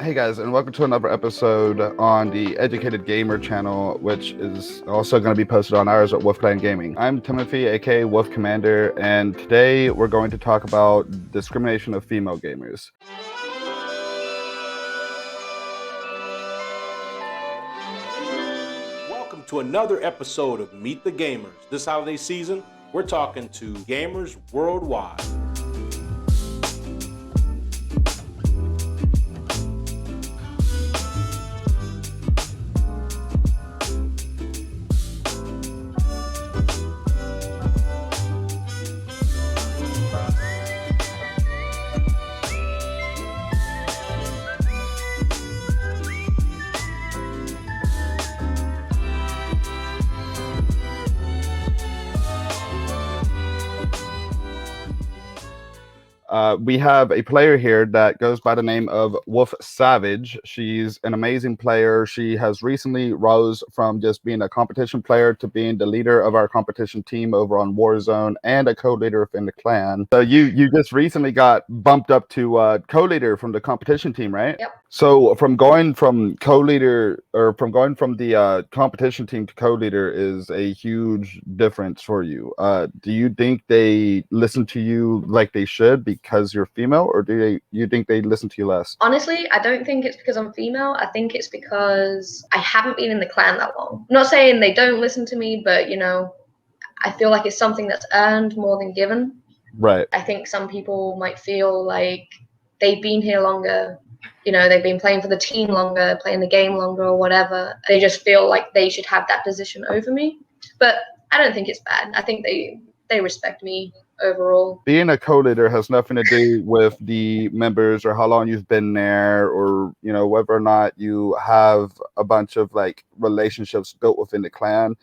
Hey guys, and welcome to another episode on the Educated Gamer channel, which is also going to be posted on ours at Wolf Clan Gaming. I'm Timothy, aka Wolf Commander, and today we're going to talk about discrimination of female gamers. Welcome to another episode of Meet the Gamers. This holiday season, we're talking to gamers worldwide. We have a player here that goes by the name of Wolf Savage. She's an amazing player. She has recently rose from just being a competition player to being the leader of our competition team over on Warzone and a co-leader within the clan. So you just recently got bumped up to co-leader from the competition team, right? Yep. So from going from co-leader or from going from the competition team to co-leader is a huge difference for you. Do you think they listen to you like they should because you're female, or do you think they listen to you less? Honestly, I don't think it's because I'm female. I think it's because I haven't been in the clan that long. I'm not saying they don't listen to me, but I feel like it's something that's earned more than given. Right. I think some people might feel like they've been here longer. They've been playing for the team longer, playing the game longer or whatever. They just feel like they should have that position over me. But I don't think it's bad. I think they respect me overall. Being a co-leader has nothing to do with the members or how long you've been there, or whether or not you have a bunch of relationships built within the clan.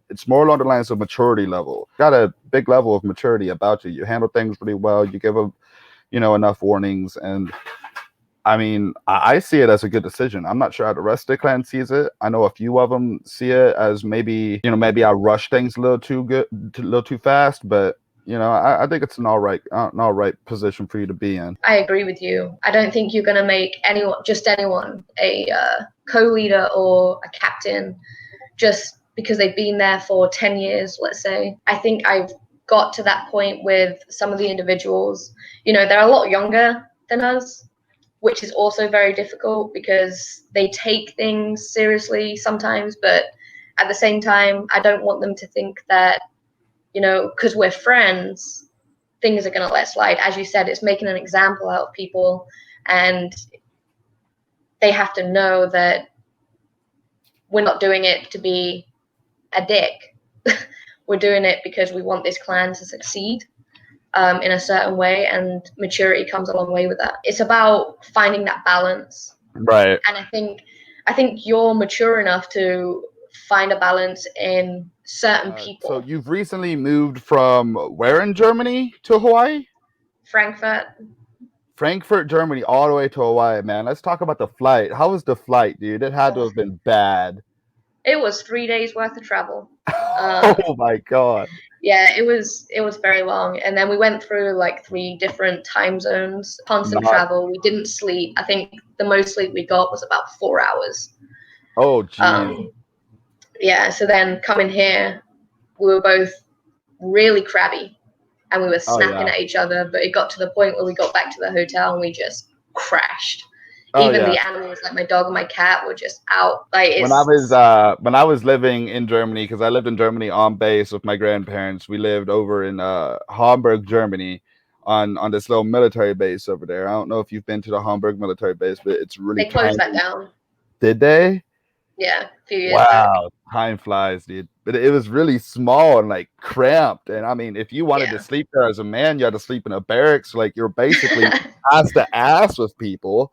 It's more along the lines of maturity level. Got a big level of maturity about you. You handle things really well. You give them enough warnings, and I mean, I see it as a good decision. I'm not sure how the rest of the clan sees it. I know a few of them see it as maybe I rush things a little too fast, but I think it's an all right position for you to be in. I agree with you. I don't think you're going to make anyone a co-leader or a captain just because they've been there for 10 years, let's say. I think I've got to that point with some of the individuals. They're a lot younger than us, which is also very difficult because they take things seriously sometimes. But at the same time, I don't want them to think that, because we're friends, things are going to let slide. As you said, it's making an example out of people, and they have to know that we're not doing it to be a dick. We're doing it because we want this clan to succeed in a certain way, and maturity comes a long way with that. It's about finding that balance. Right. And I think you're mature enough to find a balance in certain people. So you've recently moved from where in Germany to Hawaii? Frankfurt, Germany, all the way to Hawaii, man. Let's talk about the flight. How was the flight, dude? It had to have been bad. It was 3 days worth of travel. Oh my God. Yeah, it was very long. And then we went through 3 different time zones, constant travel. We didn't sleep. I think the most sleep we got was about 4 hours. Oh, geez. Yeah, so then coming here, we were both really crabby and we were snapping at each other, but it got to the point where we got back to the hotel and we just crashed. The animals, like my dog and my cat, were just out. When I was living in Germany, because I lived in Germany on base with my grandparents, we lived over in Hamburg, Germany, on this little military base over there. I don't know if you've been to the Hamburg military base, but it's really they closed that down. Did they? Yeah, a few years back. Time flies, dude. But it was really small and cramped. And I mean, if you wanted to sleep there as a man, you had to sleep in a barracks. You're basically ass to ass with people.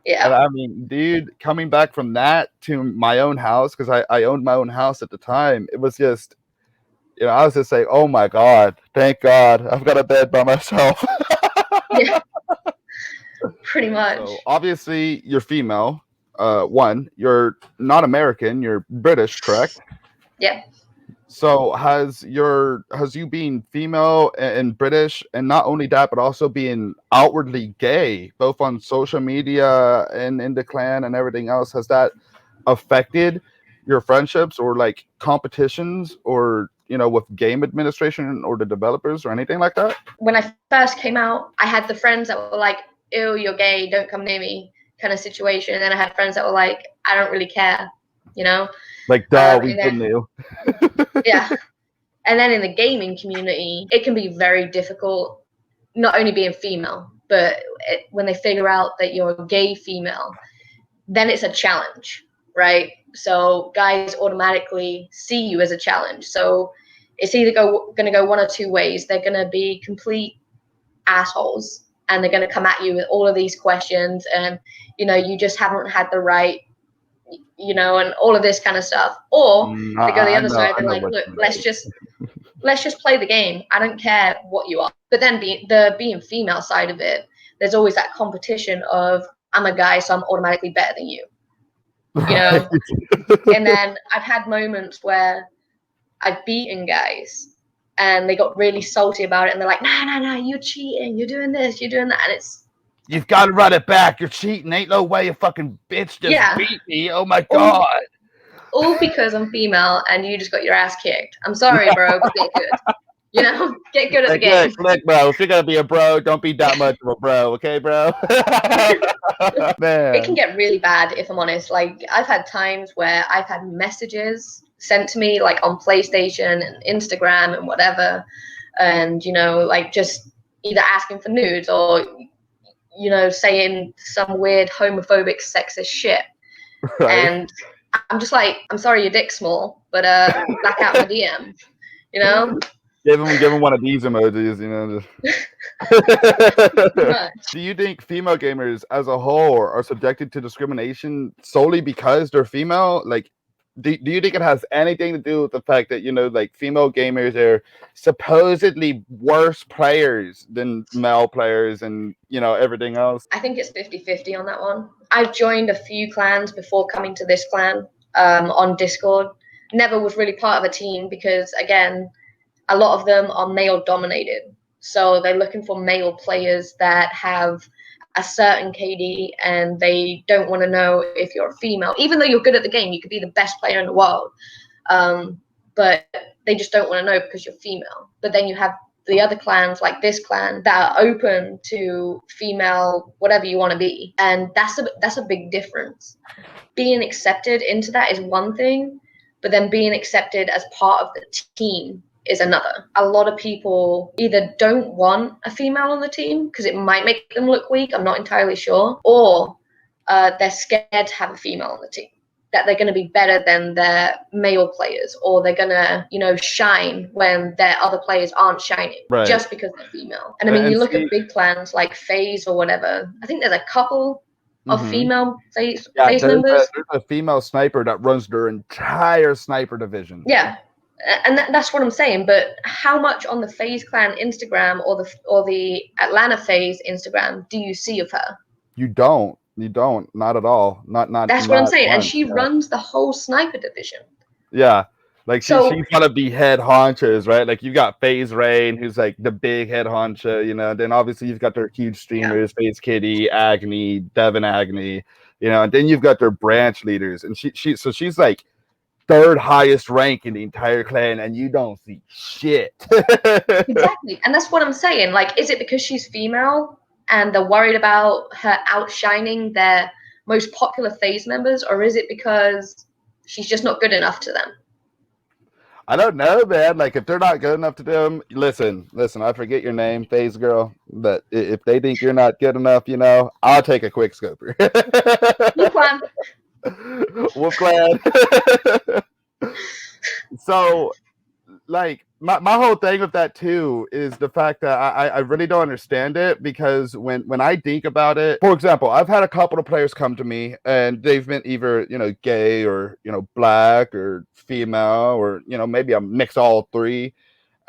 Yeah. And I mean, dude, coming back from that to my own house, because I owned my own house at the time, it was just, I was just like, oh my God, thank God, I've got a bed by myself. Yeah. Pretty much. So obviously, you're female. One, you're not American, you're British, correct? Yeah. So has you being female and British, and not only that, but also being outwardly gay, both on social media and in the clan and everything else, has that affected your friendships or like competitions or with game administration or the developers or anything like that? When I first came out, I had the friends that were like, ew, you're gay, don't come near me kind of situation. And then I had friends that were like, I don't really care, you know? Like, duh, we didn't know. Yeah. And then in the gaming community, it can be very difficult, not only being female, but when they figure out that you're a gay female, then it's a challenge, right? So guys automatically see you as a challenge. So it's either going to go one or two ways. They're going to be complete assholes and they're going to come at you with all of these questions and, you just haven't had the right, and all of this kind of stuff. Or they go the other side. They're like, look, let's just play the game. I don't care what you are. But then being female side of it, there's always that competition of, I'm a guy, so I'm automatically better than you. Right. And then I've had moments where I've beaten guys and they got really salty about it and they're like, nah, you're cheating, you're doing this, you're doing that. And it's, you've got to run it back. You're cheating. Ain't no way a fucking bitch just beat me. Oh my God. All because I'm female and you just got your ass kicked. I'm sorry, bro, but get good. Get good at the game. Look, bro, if you're going to be a bro, don't be that much of a bro, okay, bro? Man. It can get really bad, if I'm honest. Like, I've had times where I've had messages sent to me, like, on PlayStation and Instagram and whatever, and, like, just either asking for nudes or, saying some weird homophobic, sexist shit. Right. And I'm just like, I'm sorry your dick's small, but back out my DM, Give him one of these emojis, Do you think female gamers as a whole are subjected to discrimination solely because they're female? Like, do you think it has anything to do with the fact that, like, female gamers are supposedly worse players than male players and, everything else? I think it's 50-50 on that one. I've joined a few clans before coming to this clan on Discord. Never was really part of a team because, again, a lot of them are male dominated. So they're looking for male players that have a certain KD and they don't want to know if you're a female. Even though you're good at the game, you could be the best player in the world. But they just don't want to know because you're female. But then you have the other clans like this clan that are open to female, whatever you want to be. And that's a big difference. Being accepted into that is one thing, but then being accepted as part of the team is another. A lot of people either don't want a female on the team because it might make them look weak, I'm not entirely sure, or they're scared to have a female on the team, that they're going to be better than their male players, or they're going to, shine when their other players aren't shining, right, just because they're female. And I mean, you look at big clans like FaZe or whatever, I think there's a couple of female FaZe members. There's a female sniper that runs their entire sniper division. Yeah. And that's what I'm saying. But how much on the FaZe clan Instagram or the Atlanta FaZe Instagram do you see of her? You don't. Not at all. Not. That's what I'm saying. And she runs the whole sniper division. Yeah. Like she's gotta be head honchos, right? Like you've got FaZe Rain, who's like the big head honcho, Then obviously you've got their huge streamers, FaZe Kitty, Agni, Devin Agni, And then you've got their branch leaders, and she's like third highest rank in the entire clan, and you don't see shit. Exactly. And that's what I'm saying. Like, is it because she's female and they're worried about her outshining their most popular FaZe members, or is it because she's just not good enough to them? I don't know, man. Like, if they're not good enough to them, listen, I forget your name, FaZe girl, but if they think you're not good enough, I'll take a quick scoper. Wolf Clan. So, like, my whole thing with that too is the fact that I really don't understand it, because when I think about it, for example, I've had a couple of players come to me and they've been either gay or black or female or maybe a mix of all three.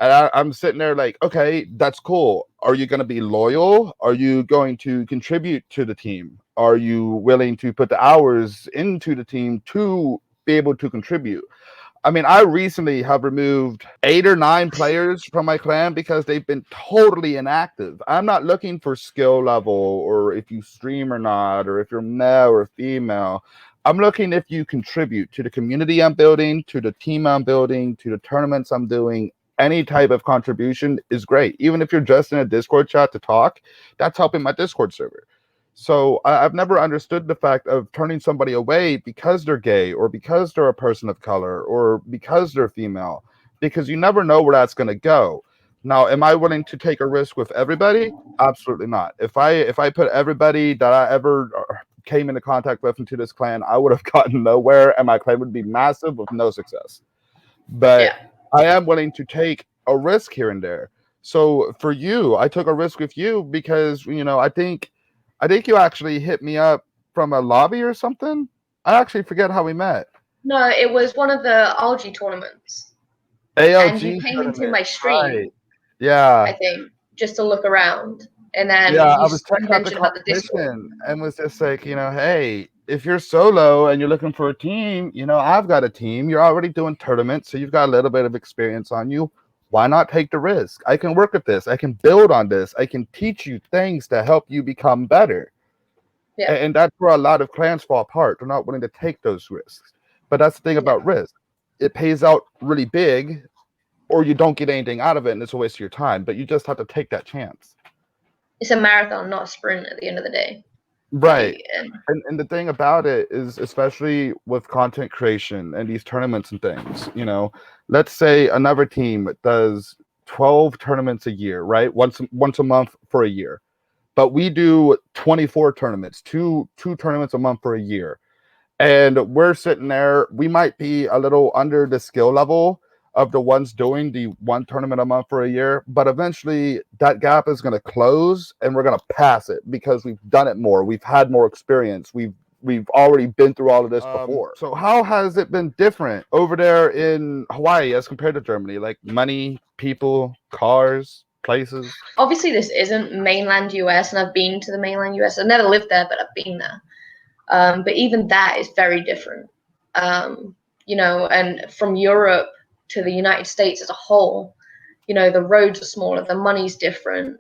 And I'm sitting there like, okay, that's cool. Are you going to be loyal? Are you going to contribute to the team? Are you willing to put the hours into the team to be able to contribute? I mean, I recently have removed 8 or 9 players from my clan because they've been totally inactive. I'm not looking for skill level or if you stream or not, or if you're male or female. I'm looking if you contribute to the community I'm building, to the team I'm building, to the tournaments I'm doing. Any type of contribution is great. Even if you're just in a Discord chat to talk, that's helping my Discord server. So I've never understood the fact of turning somebody away because they're gay or because they're a person of color or because they're female, because you never know where that's going to go. Now, am I willing to take a risk with everybody? Absolutely not. If I put everybody that I ever came into contact with into this clan, I would have gotten nowhere, and my clan would be massive with no success. But Yeah. I am willing to take a risk here and there. So for you, I took a risk with you because I think you actually hit me up from a lobby or something. I actually forget how we met. No, it was one of the algae tournaments, and you ALG came into tournament, my right? stream, I Yeah, think, just to look around, and then yeah. you I was you checking out the mentioned about the Discord. competition and was just like, hey, if you're solo and you're looking for a team, I've got a team. You're already doing tournaments, so you've got a little bit of experience on you. Why not take the risk? I can work with this. I can build on this. I can teach you things to help you become better. Yeah, And that's where a lot of clans fall apart. They're not willing to take those risks. But that's the thing yeah. about risk. It pays out really big, or you don't get anything out of it and it's a waste of your time. But you just have to take that chance. It's a marathon, not a sprint. At the end of the day, Right. and And the thing about it is, especially with content creation and these tournaments and things, let's say another team does 12 tournaments a year, right? Once a month for a year. But we do 24 tournaments, two tournaments a month for a year. And we're sitting there, we might be a little under the skill level of the ones doing the one tournament a month for a year, but eventually that gap is going to close and we're going to pass it because we've done it more. We've had more experience. We've already been through all of this before. So how has it been different over there in Hawaii as compared to Germany? Like money, people, cars, places? obviously this isn't mainland US, and I've been to the mainland US. I've never lived there, but I've been there. But even that is very different. And from Europe to the United States as a whole, the roads are smaller, the money's different,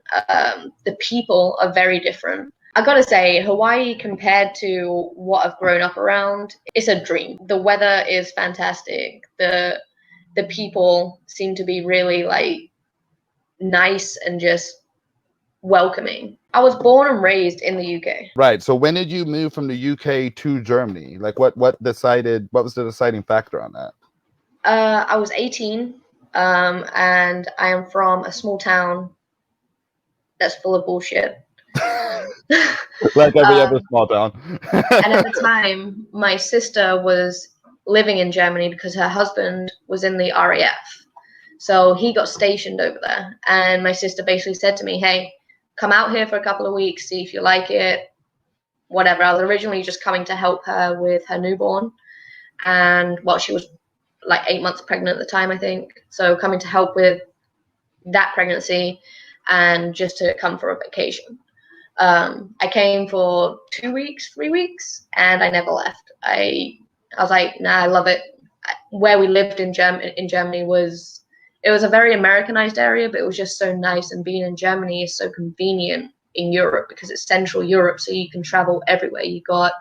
the people are very different. I gotta say, Hawaii compared to what I've grown up around, it's a dream. The weather is fantastic. The people seem to be really like nice and just welcoming. I was born and raised in the UK. Right. So when did you move from the UK to Germany? Like what was the deciding factor on that? I was 18, and I am from a small town that's full of bullshit. Like every other um, small town. and at the time, my sister was living in Germany because her husband was in the RAF. So he got stationed over there. And my sister basically said to me, hey, come out here for a couple of weeks, see if you like it, whatever. I was originally just coming to help her with her newborn. And she was like 8 months pregnant at the time, I think. So coming to help with that pregnancy and just to come for a vacation. I came for 2 weeks, 3 weeks, and I never left. I was like, nah, I love it. Where we lived in Germany was a very Americanized area, but it was just so nice. And being in Germany is so convenient in Europe because it's Central Europe, so you can travel everywhere. You got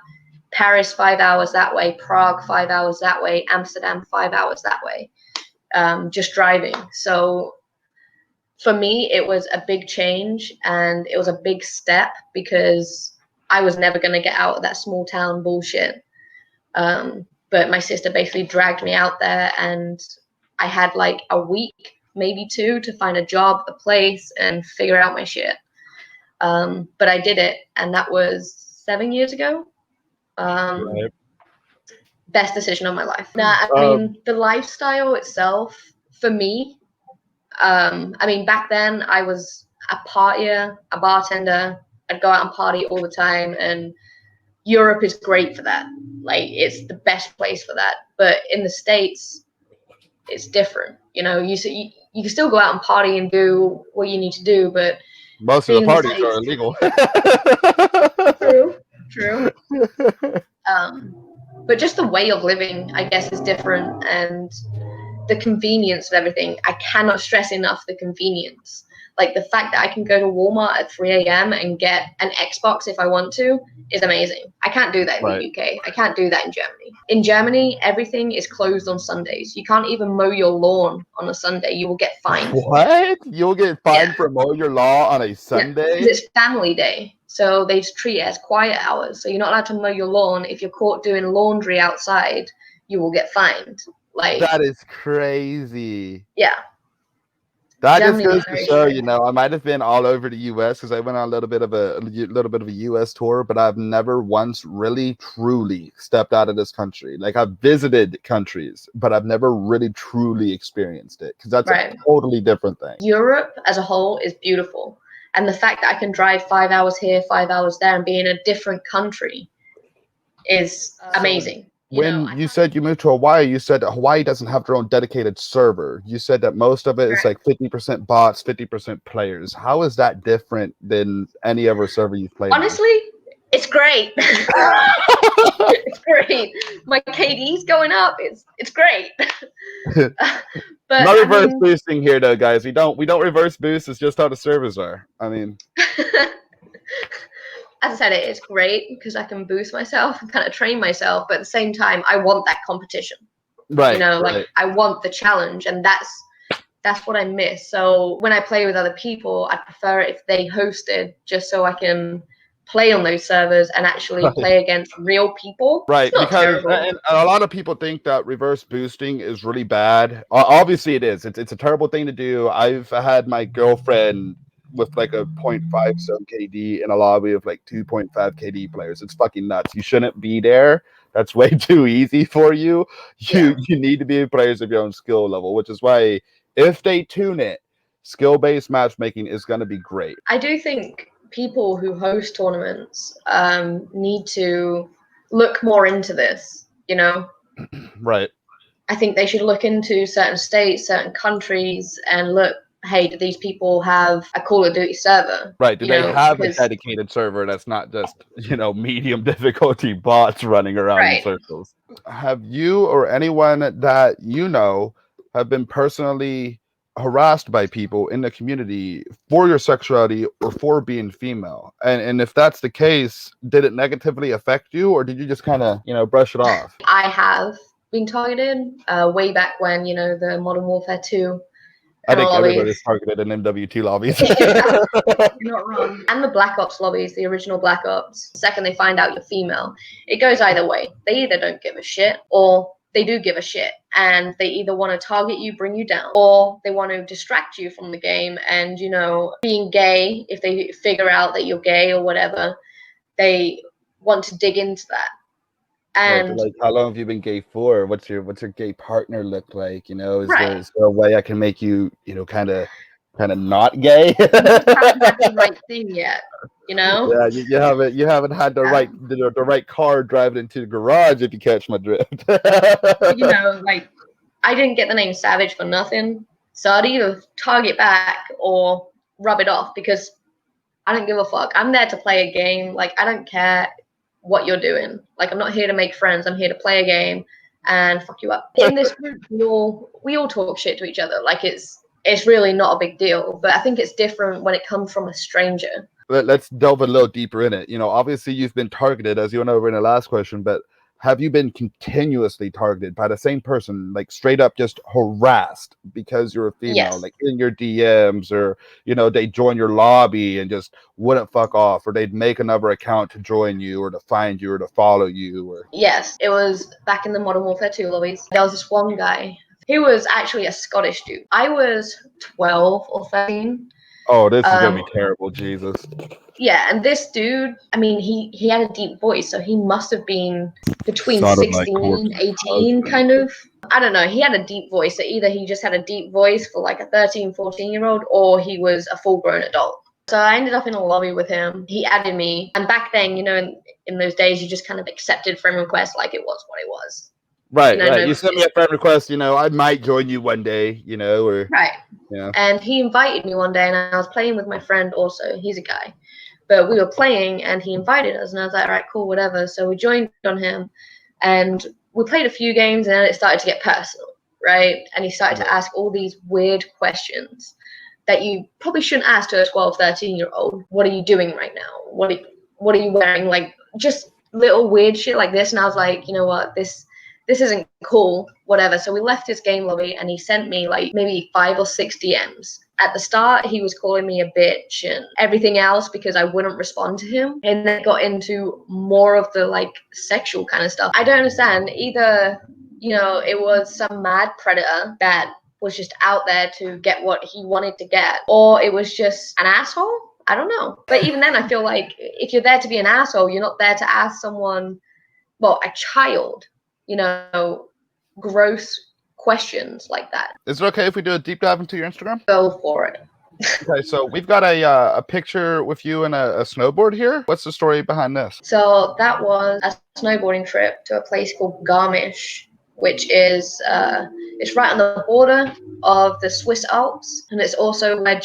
Paris 5 hours that way, Prague 5 hours that way, Amsterdam 5 hours that way, just driving. So for me, it was a big change and it was a big step because I was never going to get out of that small town bullshit. But my sister basically dragged me out there, and I had like a week, maybe two, to find a job, a place, and figure out my shit. But I did it, and that was 7 years ago. Right. Best decision of my life. Nah, I mean, the lifestyle itself, for me, back then I was a partier, a bartender. I'd go out and party all the time, and Europe is great for that. Like, it's the best place for that. But in the States, it's different. You can still go out and party and do what you need to do, but Most of the being in the parties are States, illegal. true. but just the way of living, I guess, is different, and the convenience of everything. I cannot stress enough the convenience. Like the fact that I can go to Walmart at 3 a.m. and get an Xbox if I want to is amazing. I can't do that in the UK. I can't do that in Germany. In Germany, everything is closed on Sundays. You can't even mow your lawn on a Sunday. You will get fined. What? You'll get fined for mowing your lawn on a Sunday? Because it's family day. So they just treat it as quiet hours. So you're not allowed to mow your lawn. If you're caught doing laundry outside, you will get fined. Like, that is crazy. Yeah. That just goes to show, you know, I might have been all over the U.S. because I went on a little bit of a U.S. tour, but I've never once really truly stepped out of this country. Like I've visited countries, but I've never really truly experienced it because that's a totally different thing. Europe as a whole is beautiful, and the fact that I can drive 5 hours here, 5 hours there, and be in a different country is amazing. When you said you moved to Hawaii, you said that Hawaii doesn't have their own dedicated server. You said that most of it is like 50% bots, 50% players. How is that different than any other server you've played? Honestly, it's great. It's great. My KD's going up. It's great. But no reverse boosting here, though, guys. We don't reverse boost. It's just how the servers are. I mean. As I said, it is great because I can boost myself and kind of train myself, but at the same time, I want that competition. Right. You know, like I want the challenge, and that's what I miss. So when I play with other people, I prefer it if they hosted, just so I can play on those servers and actually play against real people. Right, because and a lot of people think that reverse boosting is really bad. Obviously, it is. It's a terrible thing to do. I've had my girlfriend with like a 0.5 some KD in a lobby of like 2.5 KD players. It's fucking nuts. You shouldn't be there. That's way too easy for you. You need to be players of your own skill level, which is why if they tune it, skill-based matchmaking is going to be great. I do think people who host tournaments need to look more into this, you know? Right. I think they should look into certain states, certain countries, and look, hey, do these people have a Call of Duty server? Right. Do they have a dedicated server that's not just, you know, medium difficulty bots running around in circles? Have you or anyone that you know have been personally harassed by people in the community for your sexuality or for being female? And if that's the case, did it negatively affect you, or did you just kind of, you know, brush it off? I have been targeted way back when, you know, the Modern Warfare 2. I think everybody's targeted in MW2 lobbies. You're not wrong. And the Black Ops lobbies, the original Black Ops. The second they find out you're female, it goes either way. They either don't give a shit or they do give a shit. And they either want to target you, bring you down, or they want to distract you from the game. And, you know, being gay, if they figure out that you're gay or whatever, they want to dig into that. And like, how long have you been gay for? What's your gay partner look like? You know, is there a way I can make you, you know, kind of not gay? You haven't had the right thing yet, you know? Yeah, you haven't had the right car driving into the garage, if you catch my drift. You know, like, I didn't get the name Savage for nothing, so I'd either target back or rub it off because I don't give a fuck. I'm there to play a game. Like, I don't care what you're doing. Like, I'm not here to make friends. I'm here to play a game and fuck you up. In this group, we all talk shit to each other. Like, it's really not a big deal. But I think it's different when it comes from a stranger. Let's delve a little deeper in it. You know, obviously you've been targeted, as you went over in the last question, but have you been continuously targeted by the same person, like straight up just harassed because you're a female, like in your DMs, or, you know, they join your lobby and just wouldn't fuck off, or they'd make another account to join you or to find you or to follow you? Or Yes, it was back in the Modern Warfare 2 lobbies. There was this one guy. He was actually a Scottish dude. I was 12 or 13. Oh, this is going to be terrible, Jesus. Yeah, and this dude, I mean, he had a deep voice, so he must have been between 16, 18, kind of. I don't know. He had a deep voice. So either he just had a deep voice for like a 13, 14-year-old, or he was a full-grown adult. So I ended up in a lobby with him. He added me. And back then, you know, in those days, you just kind of accepted friend requests like it was what it was. Right, you know, right. You sent me a friend request, you know, I might join you one day, you know, or... Right. Yeah. And he invited me one day, and I was playing with my friend also. He's a guy. But we were playing, and he invited us, and I was like, all right, cool, whatever. So we joined on him, And we played a few games, and then it started to get personal, right? And he started to ask all these weird questions that you probably shouldn't ask to a 12, 13-year-old. What are you doing right now? What are you wearing? Like, just little weird shit like this. And I was like, you know what, this isn't cool, whatever. So we left his game lobby, and he sent me like maybe 5 or 6 DMs. At the start, he was calling me a bitch and everything else because I wouldn't respond to him. And then got into more of the like sexual kind of stuff. I don't understand. Either, you know, it was some mad predator that was just out there to get what he wanted to get, or it was just an asshole. I don't know. But even then, I feel like if you're there to be an asshole, you're not there to ask someone, well, a child, you know, gross questions like that. Is it okay if we do a deep dive into your Instagram? Go for it. Okay, so we've got a picture with you and a snowboard here. What's the story behind this? So that was a snowboarding trip to a place called Garmisch, which is it's right on the border of the Swiss Alps, and it's also where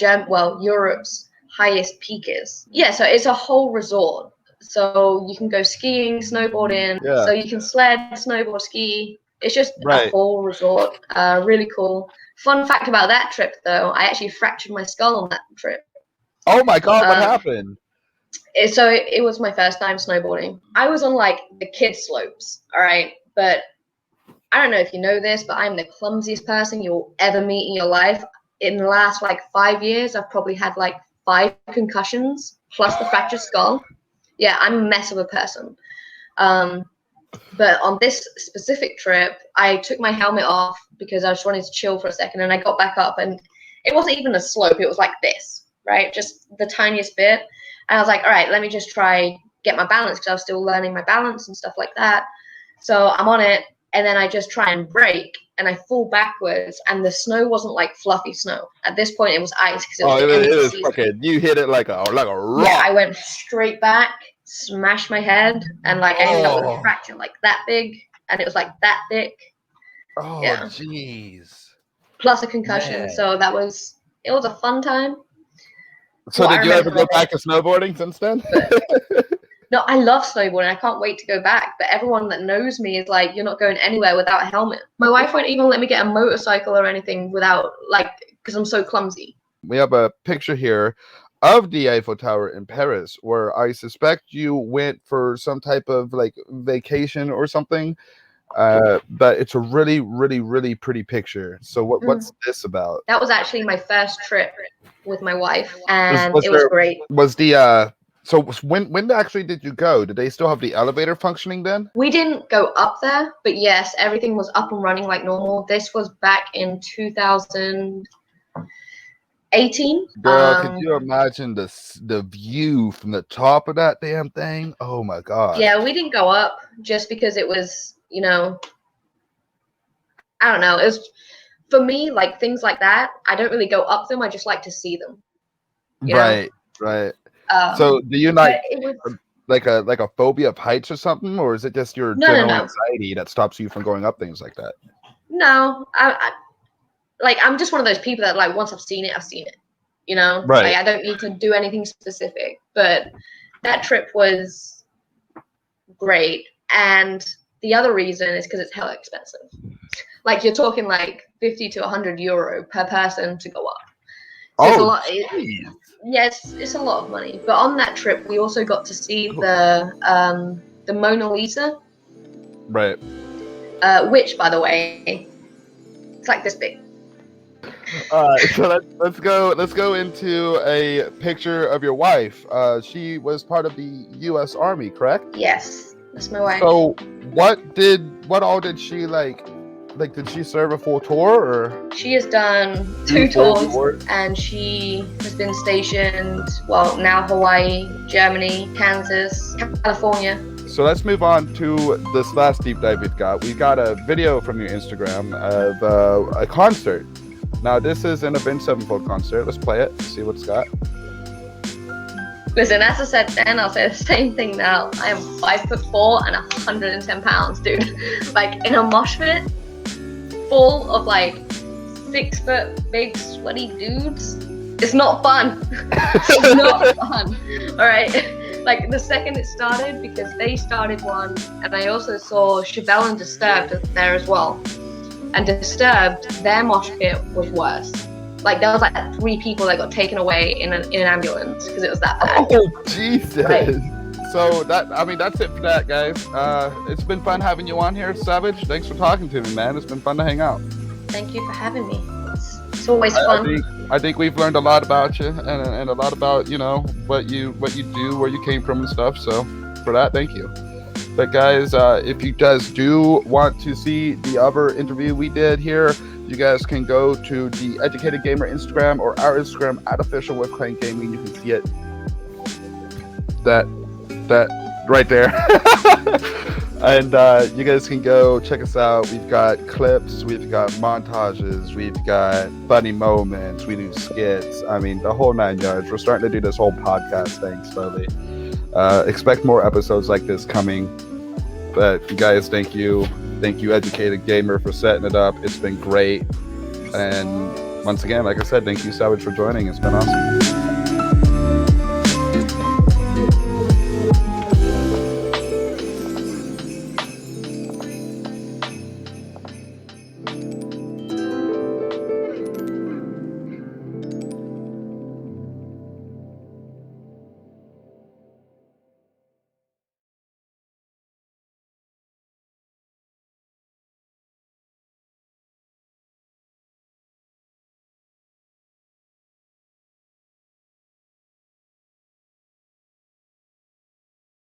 Europe's highest peak is. Yeah, so it's a whole resort. So you can go skiing, snowboarding. Yeah. So you can sled, snowboard, ski. It's just Right. a whole resort. Really cool. Fun fact about that trip, though, I actually fractured my skull on that trip. Oh my God, what happened? It was my first time snowboarding. I was on like the kid slopes, all right? But I don't know if you know this, but I'm the clumsiest person you'll ever meet in your life. In the last like 5 years, I've probably had like 5 concussions plus the fractured skull. Yeah, I'm a mess of a person. But on this specific trip, I took my helmet off because I just wanted to chill for a second, and I got back up, and it wasn't even a slope. It was like this, right? Just the tiniest bit. And I was like, all right, let me just try get my balance, because I was still learning my balance and stuff like that. So I'm on it, and then I just try and brake, and I fall backwards, and the snow wasn't like fluffy snow. At this point, it was ice because it was the end of the season. Okay. You hit it like a rock. Yeah, I went straight back, smashed my head, and like I ended up with a fracture like that big, and it was like that thick. Oh, yeah. Jeez. Plus a concussion. Man. So it was a fun time. So did you ever go back to snowboarding since then? No, I love snowboarding. I can't wait to go back. But everyone that knows me is like, you're not going anywhere without a helmet. My wife won't even let me get a motorcycle or anything without, like, because I'm so clumsy. We have a picture here of the Eiffel Tower in Paris, where I suspect you went for some type of like vacation or something. But it's a really, really, really pretty picture. So what's this about? That was actually my first trip with my wife, and it was great. Was the so when actually did you go? Did they still have the elevator functioning then? We didn't go up there, but yes, everything was up and running like normal. This was back in 2018. Girl, could you imagine the view from the top of that damn thing? Oh my God. Yeah, we didn't go up just because it was, you know, I don't know. It was, for me, like things like that, I don't really go up them. I just like to see them. Right. So do you like like a phobia of heights or something, or is it just your general anxiety that stops you from going up things like that? No, I'm just one of those people that like once I've seen it, I've seen it. You know, right? Like I don't need to do anything specific. But that trip was great, and the other reason is because it's hella expensive. Like you're talking like 50 to 100 euro per person to go up. So it's a lot. Yes, it's a lot of money. But on that trip, we also got to see the Mona Lisa. Right. Which, by the way, it's like this big. So let's go into a picture of your wife. She was part of the U.S. Army, correct? Yes, that's my wife. So what all did she like? Like, did she serve a full tour, or? She has done 2 tours, and she has been stationed, well, now Hawaii, Germany, Kansas, California. So let's move on to this last deep dive we've got. We got a video from your Instagram of a concert. Now, this is an Avenged Sevenfold concert. Let's play it, see what it's got. Listen, as I said then, I'll say the same thing now. I am 5'4" and 110 pounds, dude. Like, in a mosh pit, full of like 6 foot big sweaty dudes. It's not fun. It's not fun. All right. like the second it started, because they started one, and I also saw Chevelle and Disturbed there as well. And Disturbed, their mosh pit was worse. Like there was like 3 people that got taken away in an ambulance because it was that bad. Oh Jesus! Right. So that's it for that, guys. It's been fun having you on here, Savage. Thanks for talking to me, man. It's been fun to hang out. Thank you for having me. It's always fun. I think we've learned a lot about you and a lot about what you do, where you came from and stuff. So for that, thank you. But guys, if you guys do want to see the other interview we did here, you guys can go to the Educated Gaymer Instagram or our Instagram @officialwithclaimgaming. You can see it. That right there. And you guys can go check us out. We've got clips, we've got montages, we've got funny moments, we do skits. I mean, the whole 9 yards. We're starting to do this whole podcast thing slowly. Expect more episodes like this coming. But you guys, thank you, Educated Gaymer, for setting it up. It's been great. And once again, like I said, thank you, Savage, for joining. It's been awesome.